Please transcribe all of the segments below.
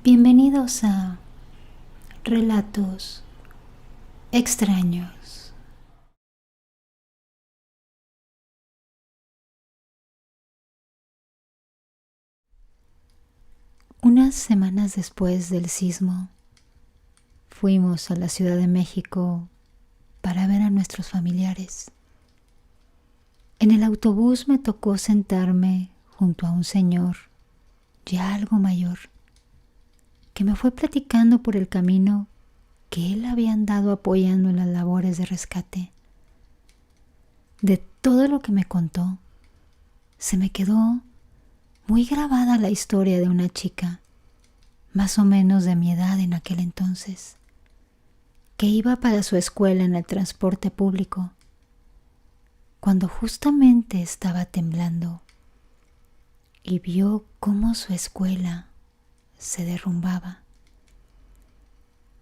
Bienvenidos a Relatos Extraños. Unas semanas después del sismo, fuimos a la Ciudad de México para ver a nuestros familiares. En el autobús me tocó sentarme junto a un señor ya algo mayor, que me fue platicando por el camino que él había andado apoyando en las labores de rescate. De todo lo que me contó, se me quedó muy grabada la historia de una chica, más o menos de mi edad en aquel entonces, que iba para su escuela en el transporte público, cuando justamente estaba temblando y vio cómo su escuela se derrumbaba.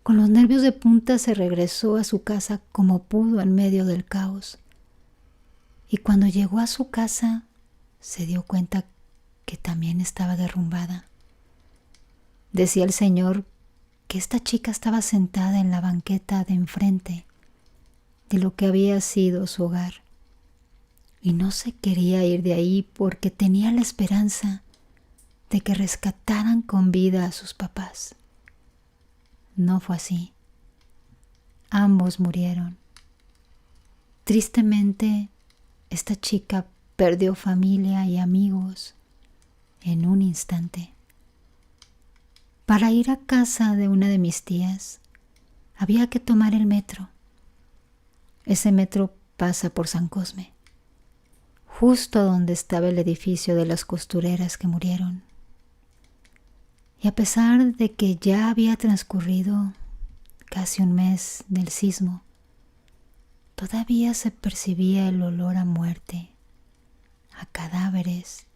Con los nervios de punta se regresó a su casa como pudo en medio del caos. Y cuando llegó a su casa, se dio cuenta que también estaba derrumbada. Decía el señor que esta chica estaba sentada en la banqueta de enfrente de lo que había sido su hogar. Y no se quería ir de ahí porque tenía la esperanza de que rescataran con vida a sus papás. No fue así. Ambos murieron. Tristemente, esta chica perdió familia y amigos en un instante. Para ir a casa de una de mis tías, había que tomar el metro. Ese metro pasa por San Cosme, justo donde estaba el edificio de las costureras que murieron. Y a pesar de que ya había transcurrido casi un mes del sismo, todavía se percibía el olor a muerte, a cadáveres,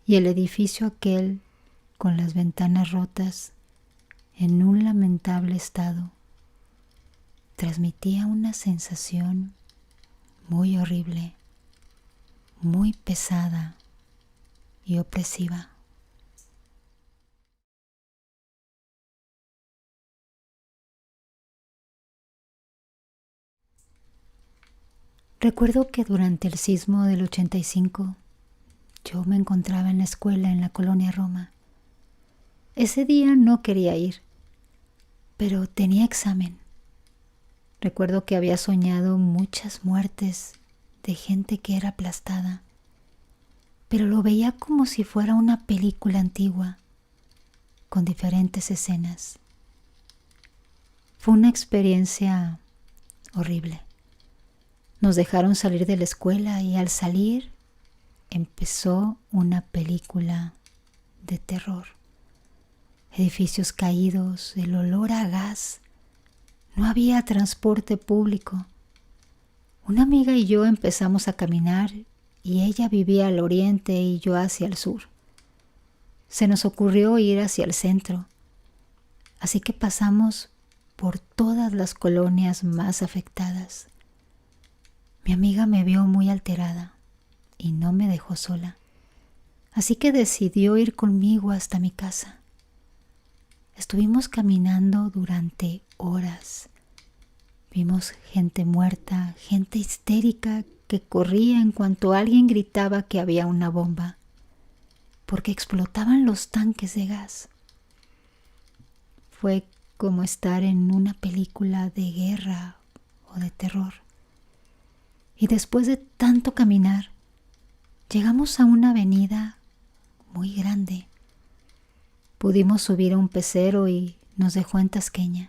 y el edificio aquel con las ventanas rotas en un lamentable estado transmitía una sensación muy horrible, muy pesada y opresiva. Recuerdo que durante el sismo del 85 yo me encontraba en la escuela en la colonia Roma. Ese día no quería ir, pero tenía examen. Recuerdo que había soñado muchas muertes de gente que era aplastada, pero lo veía como si fuera una película antigua, con diferentes escenas. Fue una experiencia horrible. Nos dejaron salir de la escuela y al salir empezó una película de terror. Edificios caídos, el olor a gas. No había transporte público. Una amiga y yo empezamos a caminar y ella vivía al oriente y yo hacia el sur. Se nos ocurrió ir hacia el centro, así que pasamos por todas las colonias más afectadas. Mi amiga me vio muy alterada y no me dejó sola, así que decidió ir conmigo hasta mi casa. Estuvimos caminando durante horas. Vimos gente muerta, gente histérica que corría en cuanto alguien gritaba que había una bomba, porque explotaban los tanques de gas. Fue como estar en una película de guerra o de terror. Y después de tanto caminar, llegamos a una avenida muy grande. Pudimos subir a un pecero y nos dejó en Tasqueña.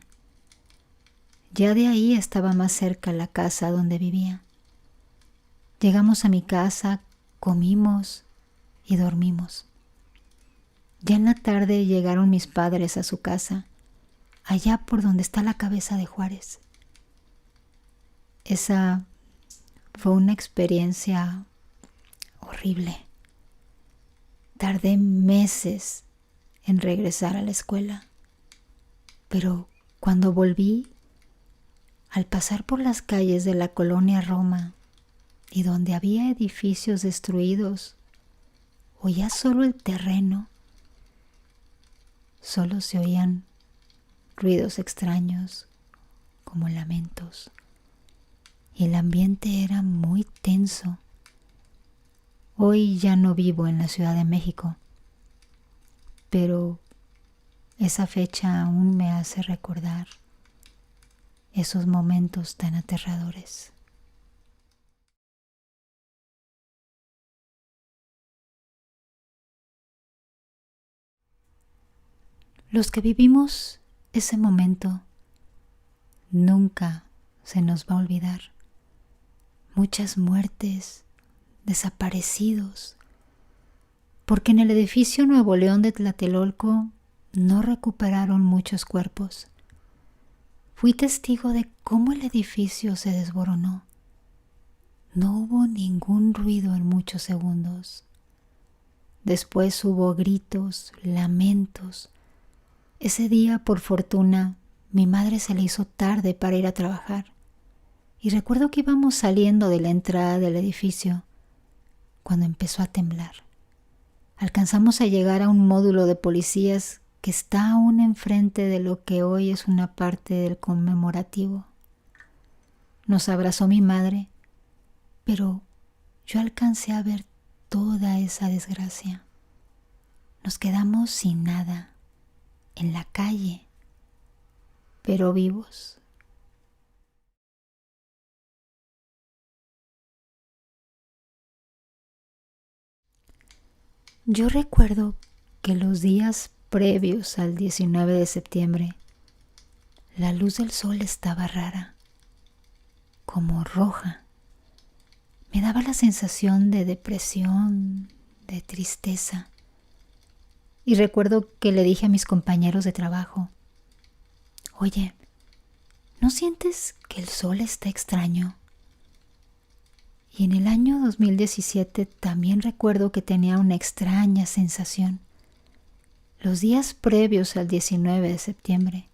Ya de ahí estaba más cerca la casa donde vivía. Llegamos a mi casa, comimos y dormimos. Ya en la tarde llegaron mis padres a su casa, allá por donde está la cabeza de Juárez. Esa fue una experiencia horrible. Tardé meses en regresar a la escuela, pero cuando volví, al pasar por las calles de la colonia Roma y donde había edificios destruidos o ya solo el terreno, solo se oían ruidos extraños como lamentos y el ambiente era muy tenso. Hoy ya no vivo en la Ciudad de México, pero esa fecha aún me hace recordar esos momentos tan aterradores. Los que vivimos ese momento nunca se nos va a olvidar. Muchas muertes, desaparecidos, porque en el edificio Nuevo León de Tlatelolco no recuperaron muchos cuerpos. Fui testigo de cómo el edificio se desboronó. No hubo ningún ruido en muchos segundos. Después hubo gritos, lamentos. Ese día, por fortuna, mi madre se le hizo tarde para ir a trabajar. Y recuerdo que íbamos saliendo de la entrada del edificio cuando empezó a temblar. Alcanzamos a llegar a un módulo de policías que está aún enfrente de lo que hoy es una parte del conmemorativo. Nos abrazó mi madre, pero yo alcancé a ver toda esa desgracia. Nos quedamos sin nada, en la calle, pero vivos. Yo recuerdo que los días previos al 19 de septiembre, la luz del sol estaba rara, como roja. Me daba la sensación de depresión, de tristeza. Y recuerdo que le dije a mis compañeros de trabajo, oye, ¿no sientes que el sol está extraño? Y en el año 2017 también recuerdo que tenía una extraña sensación. Los días previos al 19 de septiembre,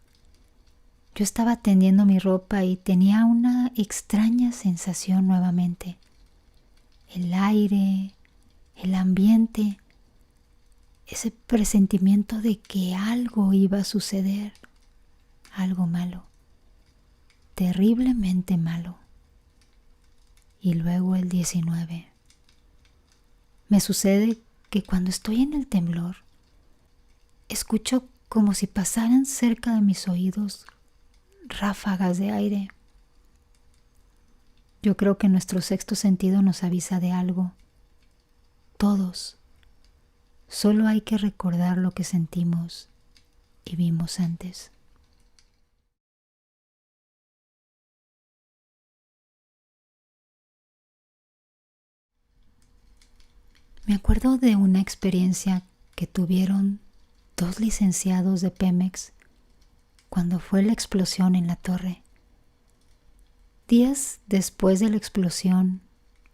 yo estaba tendiendo mi ropa y tenía una extraña sensación nuevamente. El aire, el ambiente, ese presentimiento de que algo iba a suceder, algo malo, terriblemente malo. Y luego el 19. Me sucede que cuando estoy en el temblor, escucho como si pasaran cerca de mis oídos ráfagas de aire. Yo creo que nuestro sexto sentido nos avisa de algo. Todos. Solo hay que recordar lo que sentimos y vimos antes. Me acuerdo de una experiencia que tuvieron 2 licenciados de Pemex cuando fue la explosión en la torre. Días después de la explosión,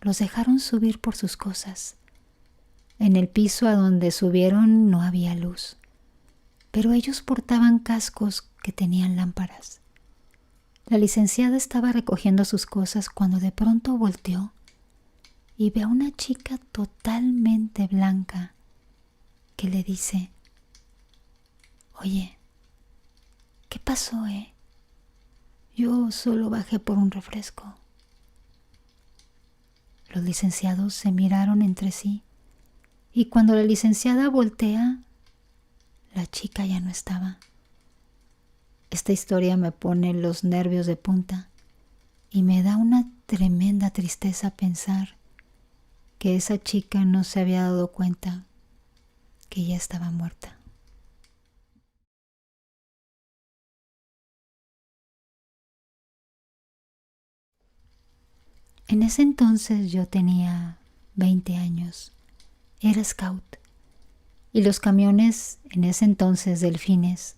los dejaron subir por sus cosas. En el piso a donde subieron no había luz, pero ellos portaban cascos que tenían lámparas. La licenciada estaba recogiendo sus cosas cuando de pronto volteó y ve a una chica totalmente blanca que le dice, oye, ¿qué pasó, Yo solo bajé por un refresco. Los licenciados se miraron entre sí y cuando la licenciada voltea, la chica ya no estaba. Esta historia me pone los nervios de punta y me da una tremenda tristeza pensar que esa chica no se había dado cuenta que ya estaba muerta. En ese entonces yo tenía 20 años, era scout, y los camiones, en ese entonces delfines,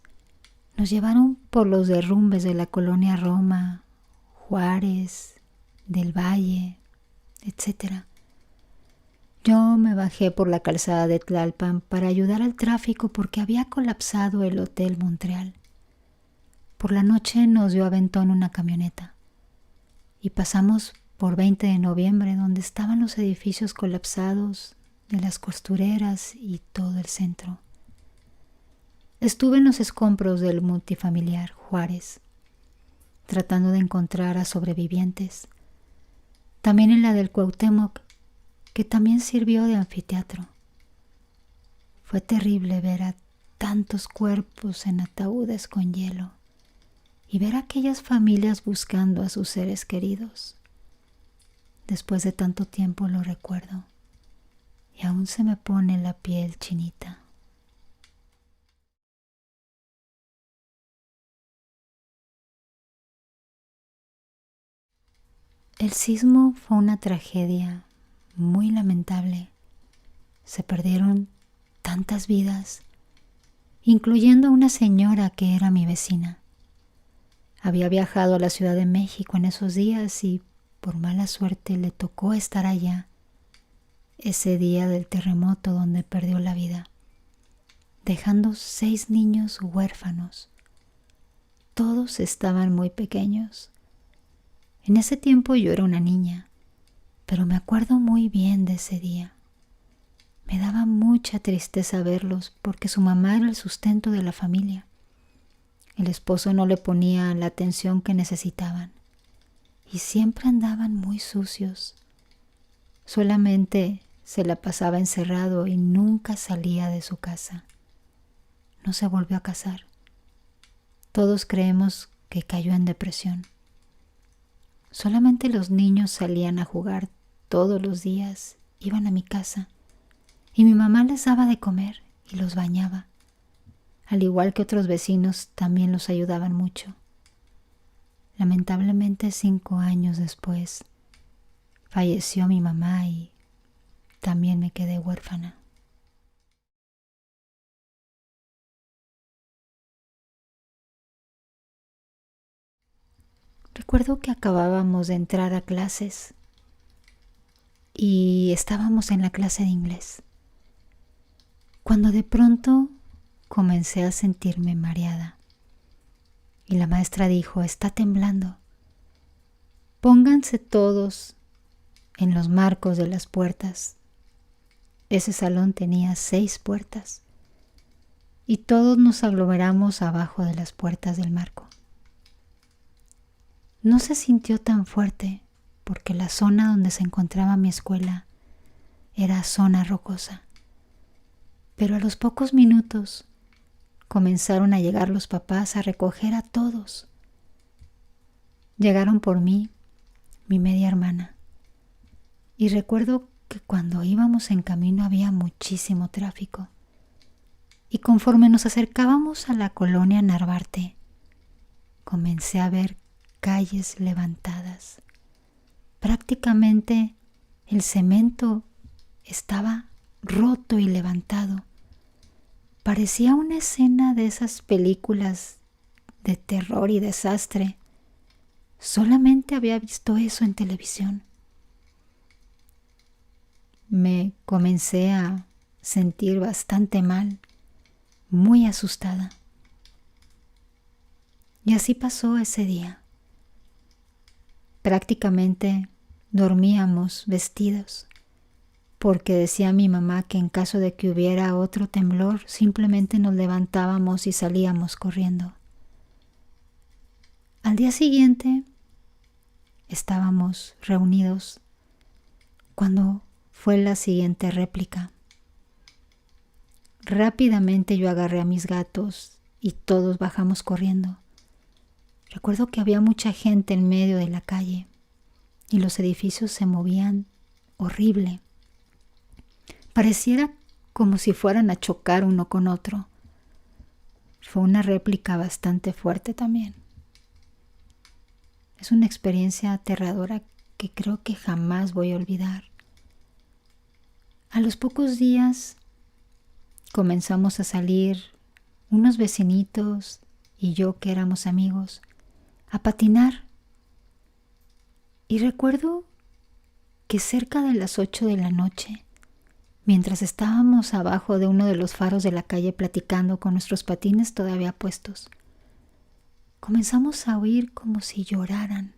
nos llevaron por los derrumbes de la colonia Roma, Juárez, del Valle, etc. Yo me bajé por la calzada de Tlalpan para ayudar al tráfico porque había colapsado el Hotel Montreal. Por la noche nos dio aventón una camioneta y pasamos por 20 de noviembre, donde estaban los edificios colapsados de las costureras y todo el centro. Estuve en los escombros del multifamiliar Juárez, tratando de encontrar a sobrevivientes. También en la del Cuauhtémoc, que también sirvió de anfiteatro. Fue terrible ver a tantos cuerpos en ataúdes con hielo y ver a aquellas familias buscando a sus seres queridos. Después de tanto tiempo lo recuerdo y aún se me pone la piel chinita. El sismo fue una tragedia muy lamentable. Se perdieron tantas vidas, incluyendo a una señora que era mi vecina. Había viajado a la Ciudad de México en esos días y por mala suerte le tocó estar allá ese día del terremoto donde perdió la vida, dejando 6 niños huérfanos. Todos estaban muy pequeños. En ese tiempo yo era una niña, pero me acuerdo muy bien de ese día. Me daba mucha tristeza verlos porque su mamá era el sustento de la familia. El esposo no le ponía la atención que necesitaban y siempre andaban muy sucios. Solamente se la pasaba encerrado y nunca salía de su casa. No se volvió a casar. Todos creemos que cayó en depresión. Solamente los niños salían a jugar todos los días, iban a mi casa y mi mamá les daba de comer y los bañaba. Al igual que otros vecinos, también los ayudaban mucho. Lamentablemente 5 años después, falleció mi mamá y también me quedé huérfana. Recuerdo que acabábamos de entrar a clases y estábamos en la clase de inglés, cuando de pronto comencé a sentirme mareada y la maestra dijo: está temblando. Pónganse todos en los marcos de las puertas. Ese salón tenía 6 puertas y todos nos aglomeramos abajo de las puertas del marco. No se sintió tan fuerte porque la zona donde se encontraba mi escuela era zona rocosa, pero a los pocos minutos comenzaron a llegar los papás a recoger a todos. Llegaron por mí, mi media hermana, y recuerdo que cuando íbamos en camino había muchísimo tráfico, y conforme nos acercábamos a la colonia Narvarte, comencé a ver calles levantadas. Prácticamente el cemento estaba roto y levantado. Parecía una escena de esas películas de terror y desastre. Solamente había visto eso en televisión. Me comencé a sentir bastante mal, muy asustada. Y así pasó ese día. Prácticamente dormíamos vestidos, porque decía mi mamá que en caso de que hubiera otro temblor, simplemente nos levantábamos y salíamos corriendo. Al día siguiente estábamos reunidos cuando fue la siguiente réplica. Rápidamente yo agarré a mis gatos y todos bajamos corriendo. Recuerdo que había mucha gente en medio de la calle y los edificios se movían horrible. Pareciera como si fueran a chocar uno con otro. Fue una réplica bastante fuerte también. Es una experiencia aterradora que creo que jamás voy a olvidar. A los pocos días comenzamos a salir unos vecinitos y yo, que éramos amigos, a patinar. Y recuerdo que cerca de las 8 de la noche, mientras estábamos abajo de uno de los faros de la calle platicando con nuestros patines todavía puestos, comenzamos a oír como si lloraran.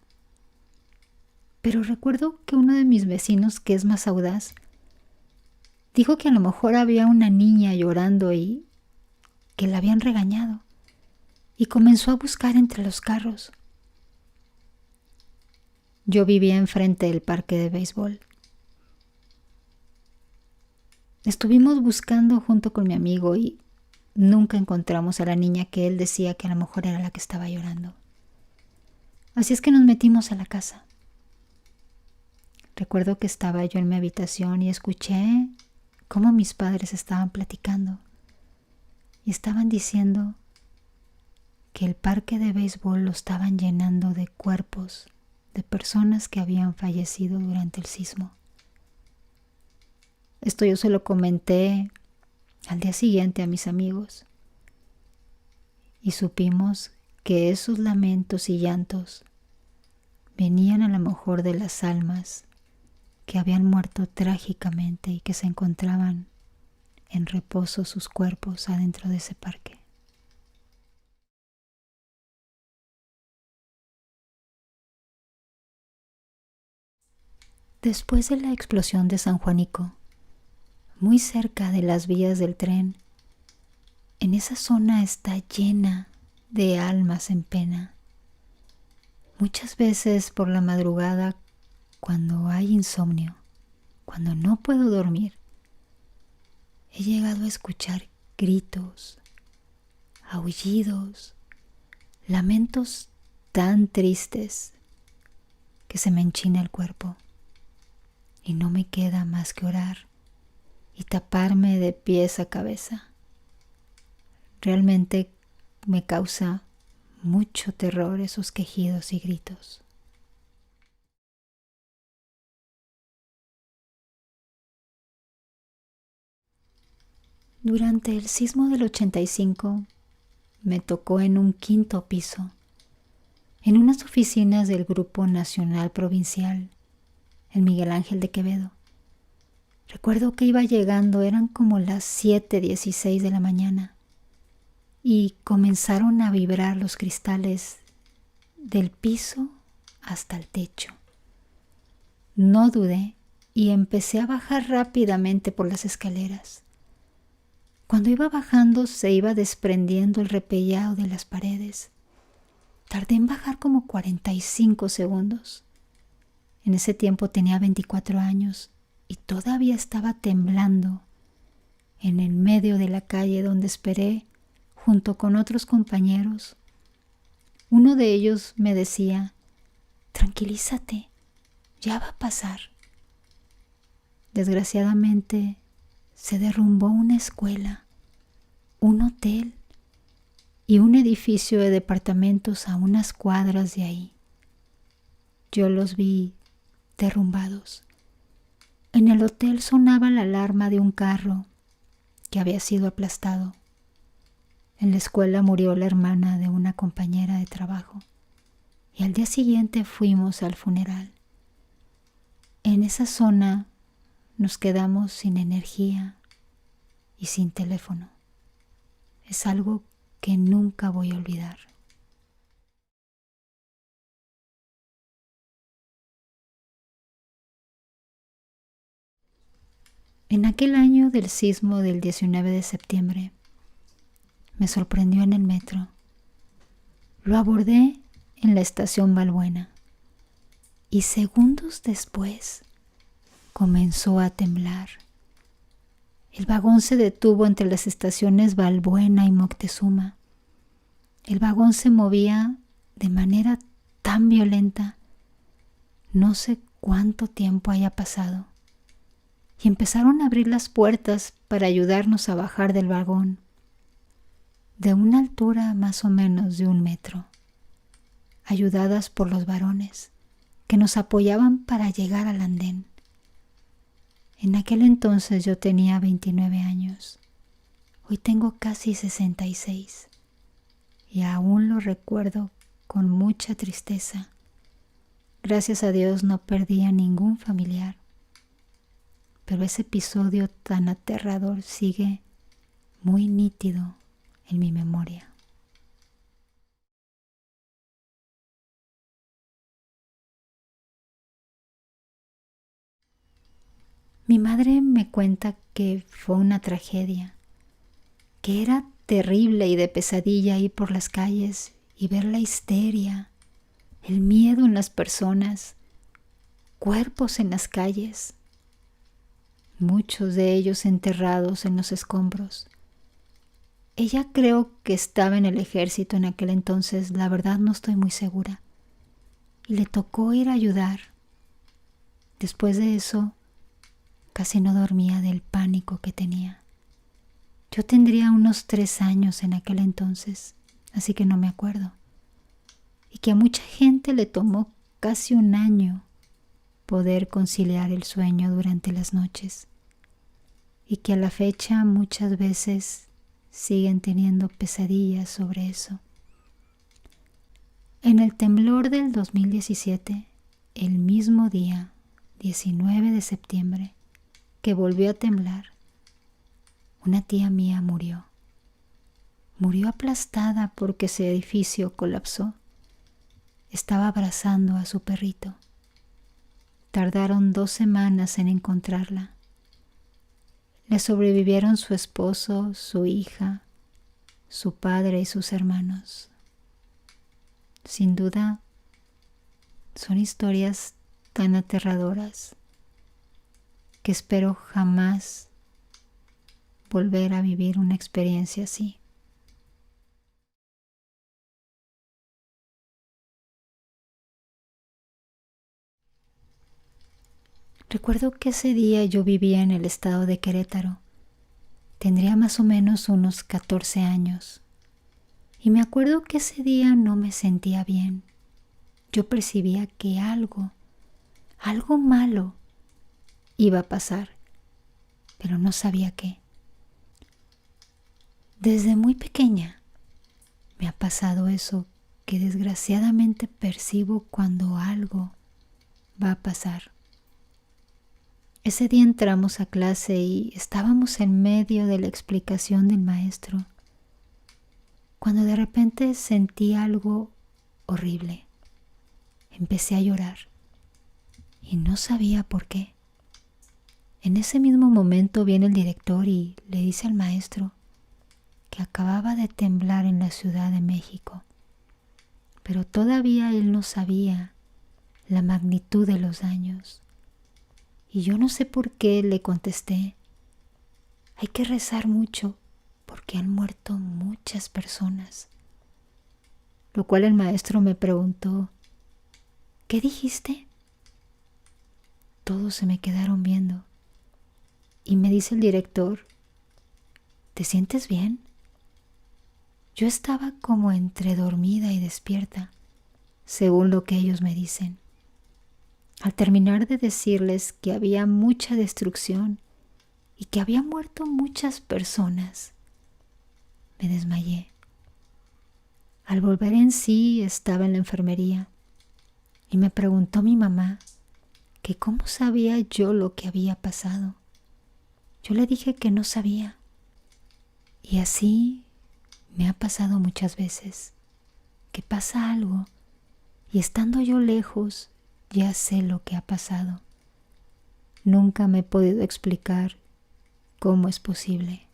Pero recuerdo que uno de mis vecinos, que es más audaz, dijo que a lo mejor había una niña llorando y que la habían regañado y comenzó a buscar entre los carros. Yo vivía enfrente del parque de béisbol. Estuvimos buscando junto con mi amigo y nunca encontramos a la niña que él decía que a lo mejor era la que estaba llorando. Así es que nos metimos a la casa. Recuerdo que estaba yo en mi habitación y escuché cómo mis padres estaban platicando y estaban diciendo que el parque de béisbol lo estaban llenando de cuerpos de personas que habían fallecido durante el sismo. Esto yo se lo comenté al día siguiente a mis amigos y supimos que esos lamentos y llantos venían a lo mejor de las almas que habían muerto trágicamente y que se encontraban en reposo sus cuerpos adentro de ese parque. Después de la explosión de San Juanico, muy cerca de las vías del tren, en esa zona está llena de almas en pena. Muchas veces por la madrugada, cuando hay insomnio, cuando no puedo dormir, he llegado a escuchar gritos, aullidos, lamentos tan tristes que se me enchina el cuerpo y no me queda más que orar y taparme de pies a cabeza. Realmente me causa mucho terror esos quejidos y gritos. Durante el sismo del 85 me tocó en un quinto piso, en unas oficinas del Grupo Nacional Provincial, en Miguel Ángel de Quevedo. Recuerdo que iba llegando, eran como las 7:16 de la mañana, y comenzaron a vibrar los cristales del piso hasta el techo. No dudé y empecé a bajar rápidamente por las escaleras. Cuando iba bajando se iba desprendiendo el repellado de las paredes. Tardé en bajar como 45 segundos. En ese tiempo tenía 24 años y todavía estaba temblando en el medio de la calle donde esperé junto con otros compañeros. Uno de ellos me decía: tranquilízate, ya va a pasar. Desgraciadamente se derrumbó una escuela, un hotel y un edificio de departamentos a unas cuadras de ahí. Yo los vi derrumbados. En el hotel sonaba la alarma de un carro que había sido aplastado. En la escuela murió la hermana de una compañera de trabajo y al día siguiente fuimos al funeral. En esa zona nos quedamos sin energía y sin teléfono. Es algo que nunca voy a olvidar. En aquel año del sismo del 19 de septiembre, me sorprendió en el metro. Lo abordé en la estación Balbuena y segundos después comenzó a temblar. El vagón se detuvo entre las estaciones Balbuena y Moctezuma. El vagón se movía de manera tan violenta. No sé cuánto tiempo haya pasado. Y empezaron a abrir las puertas para ayudarnos a bajar del vagón, de una altura más o menos de 1 metro, ayudadas por los varones que nos apoyaban para llegar al andén. En aquel entonces yo tenía 29 años, hoy tengo casi 66 y aún lo recuerdo con mucha tristeza. Gracias a Dios no perdí a ningún familiar, pero ese episodio tan aterrador sigue muy nítido en mi memoria. Mi madre me cuenta que fue una tragedia, que era terrible y de pesadilla ir por las calles y ver la histeria, el miedo en las personas, cuerpos en las calles, muchos de ellos enterrados en los escombros. Ella creo que estaba en el ejército en aquel entonces, la verdad no estoy muy segura, y le tocó ir a ayudar. Después de eso, casi no dormía del pánico que tenía. Yo tendría unos 3 años en aquel entonces, así que no me acuerdo. Y que a mucha gente le tomó casi un año poder conciliar el sueño durante las noches. Y que a la fecha muchas veces siguen teniendo pesadillas sobre eso. En el temblor del 2017, el mismo día, 19 de septiembre, que volvió a temblar, una tía mía murió. Murió aplastada porque ese edificio colapsó. Estaba abrazando a su perrito. Tardaron 2 semanas en encontrarla. Le sobrevivieron su esposo, su hija, su padre y sus hermanos. Sin duda, son historias tan aterradoras que espero jamás volver a vivir una experiencia así. Recuerdo que ese día yo vivía en el estado de Querétaro. Tendría más o menos unos 14 años. Y me acuerdo que ese día no me sentía bien. Yo percibía que algo malo iba a pasar, pero no sabía qué. Desde muy pequeña me ha pasado eso que desgraciadamente percibo cuando algo va a pasar. Ese día entramos a clase y estábamos en medio de la explicación del maestro, cuando de repente sentí algo horrible. Empecé a llorar y no sabía por qué. En ese mismo momento viene el director y le dice al maestro que acababa de temblar en la Ciudad de México, pero todavía él no sabía la magnitud de los daños. Y yo no sé por qué le contesté: hay que rezar mucho porque han muerto muchas personas. Lo cual el maestro me preguntó: ¿qué dijiste? Todos se me quedaron viendo y me dice el director: ¿te sientes bien? Yo estaba como entre dormida y despierta, según lo que ellos me dicen. Al terminar de decirles que había mucha destrucción y que había muerto muchas personas, me desmayé. Al volver en sí estaba en la enfermería y me preguntó mi mamá que cómo sabía yo lo que había pasado. Yo le dije que no sabía. Y así me ha pasado muchas veces, que pasa algo y estando yo lejos ya sé lo que ha pasado. Nunca me he podido explicar cómo es posible.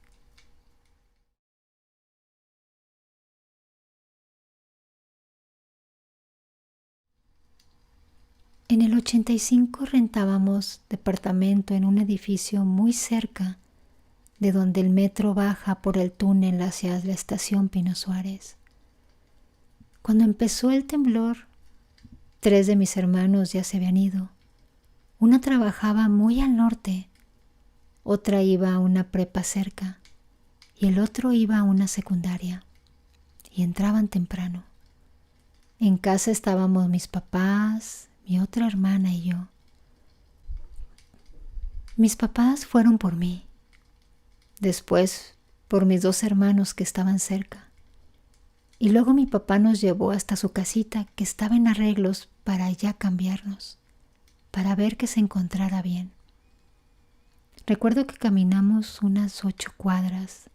En el 85 rentábamos departamento en un edificio muy cerca de donde el metro baja por el túnel hacia la estación Pino Suárez. Cuando empezó el temblor, 3 de mis hermanos ya se habían ido. Una trabajaba muy al norte, otra iba a una prepa cerca y el otro iba a una secundaria y entraban temprano. En casa estábamos mis papás, mi otra hermana y yo. Mis papás fueron por mí, después por mis 2 hermanos que estaban cerca, y luego mi papá nos llevó hasta su casita que estaba en arreglos para ya cambiarnos, para ver que se encontrara bien. Recuerdo que caminamos unas 8 cuadras,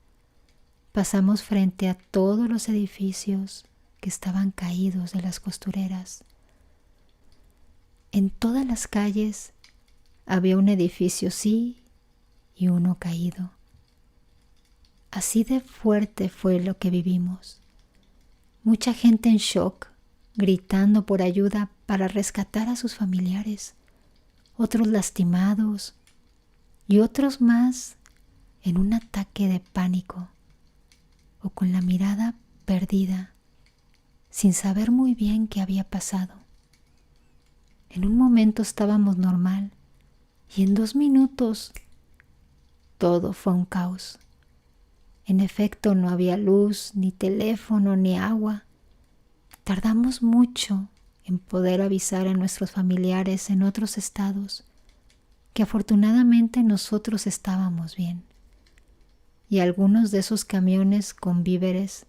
pasamos frente a todos los edificios que estaban caídos de las costureras. En todas las calles había un edificio sí y uno caído. Así de fuerte fue lo que vivimos. Mucha gente en shock, gritando por ayuda para rescatar a sus familiares, otros lastimados y otros más en un ataque de pánico o con la mirada perdida, sin saber muy bien qué había pasado. En un momento estábamos normal y en 2 minutos todo fue un caos. En efecto, no había luz, ni teléfono, ni agua. Tardamos mucho en poder avisar a nuestros familiares en otros estados que afortunadamente nosotros estábamos bien. Y algunos de esos camiones con víveres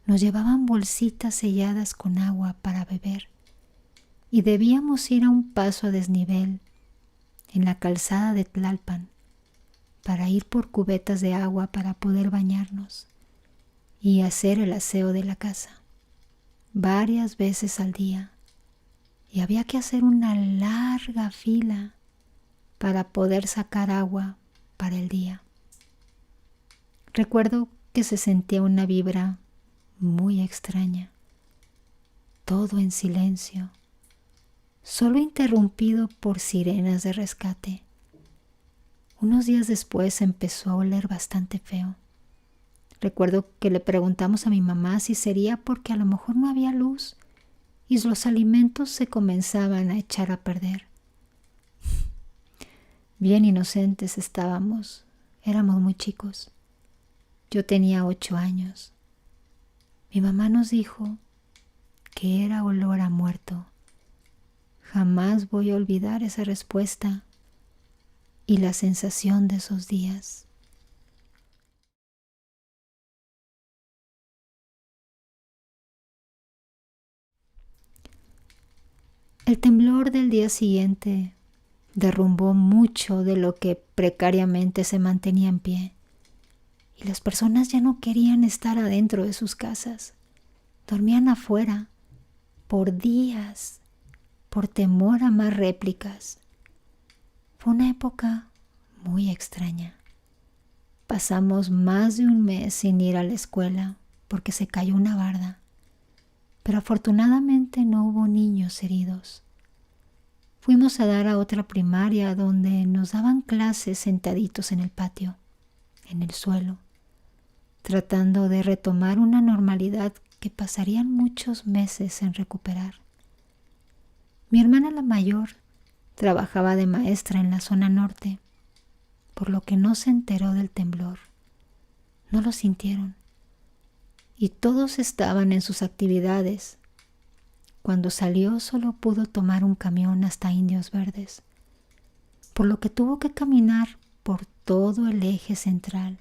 nos llevaban bolsitas selladas con agua para beber y debíamos ir a un paso a desnivel en la calzada de Tlalpan para ir por cubetas de agua para poder bañarnos y hacer el aseo de la casa varias veces al día, y había que hacer una larga fila para poder sacar agua para el día. Recuerdo que se sentía una vibra muy extraña, todo en silencio, solo interrumpido por sirenas de rescate. Unos días después empezó a oler bastante feo. Recuerdo que le preguntamos a mi mamá si sería porque a lo mejor no había luz y los alimentos se comenzaban a echar a perder. Bien inocentes estábamos, éramos muy chicos. Yo tenía 8 años. Mi mamá nos dijo que era olor a muerto. Jamás voy a olvidar esa respuesta y la sensación de esos días. El temblor del día siguiente derrumbó mucho de lo que precariamente se mantenía en pie, y las personas ya no querían estar adentro de sus casas. Dormían afuera por días, por temor a más réplicas. Fue una época muy extraña. Pasamos más de un mes sin ir a la escuela porque se cayó una barda, pero afortunadamente no hubo niños heridos. Fuimos a dar a otra primaria donde nos daban clases sentaditos en el patio, en el suelo, tratando de retomar una normalidad que pasarían muchos meses en recuperar. Mi hermana la mayor trabajaba de maestra en la zona norte, por lo que no se enteró del temblor. No lo sintieron y todos estaban en sus actividades. Cuando salió solo pudo tomar un camión hasta Indios Verdes, por lo que tuvo que caminar por todo el eje central,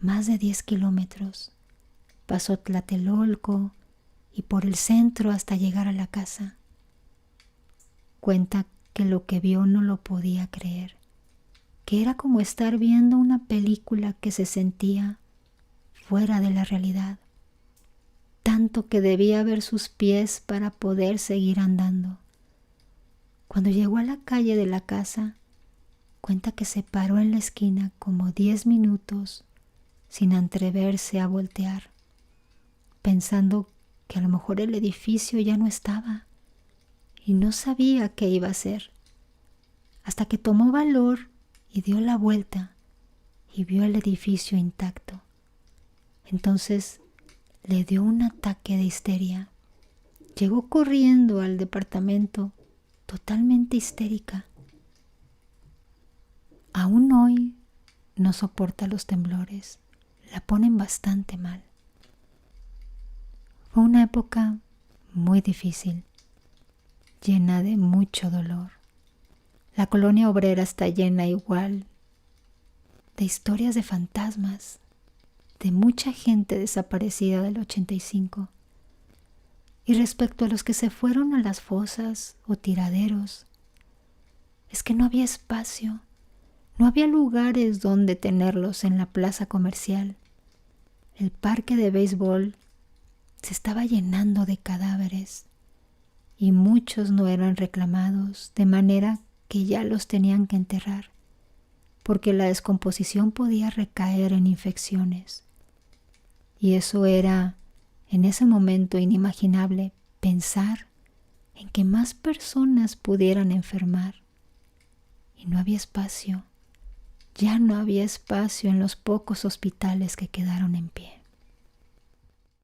más de 10 kilómetros. Pasó Tlatelolco y por el centro hasta llegar a la casa. Cuenta que lo que vio no lo podía creer, que era como estar viendo una película que se sentía fuera de la realidad, tanto que debía ver sus pies para poder seguir andando. Cuando llegó a la calle de la casa, cuenta que se paró en la esquina como 10 minutos sin atreverse a voltear, pensando que a lo mejor el edificio ya no estaba y no sabía qué iba a hacer, hasta que tomó valor y dio la vuelta y vio el edificio intacto. Entonces le dio un ataque de histeria. Llegó corriendo al departamento, totalmente histérica. Aún hoy no soporta los temblores, la ponen bastante mal. Fue una época muy difícil, llena de mucho dolor. La colonia obrera está llena igual de historias de fantasmas, de mucha gente desaparecida del 85. Y respecto a los que se fueron a las fosas o tiraderos, es que no había espacio, no había lugares donde tenerlos en la plaza comercial. El parque de béisbol se estaba llenando de cadáveres y muchos no eran reclamados, de manera que ya los tenían que enterrar. porque la descomposición podía recaer en infecciones. Y eso era, en ese momento, inimaginable, pensar en que más personas pudieran enfermar. Y no había espacio, ya no había espacio en los pocos hospitales que quedaron en pie.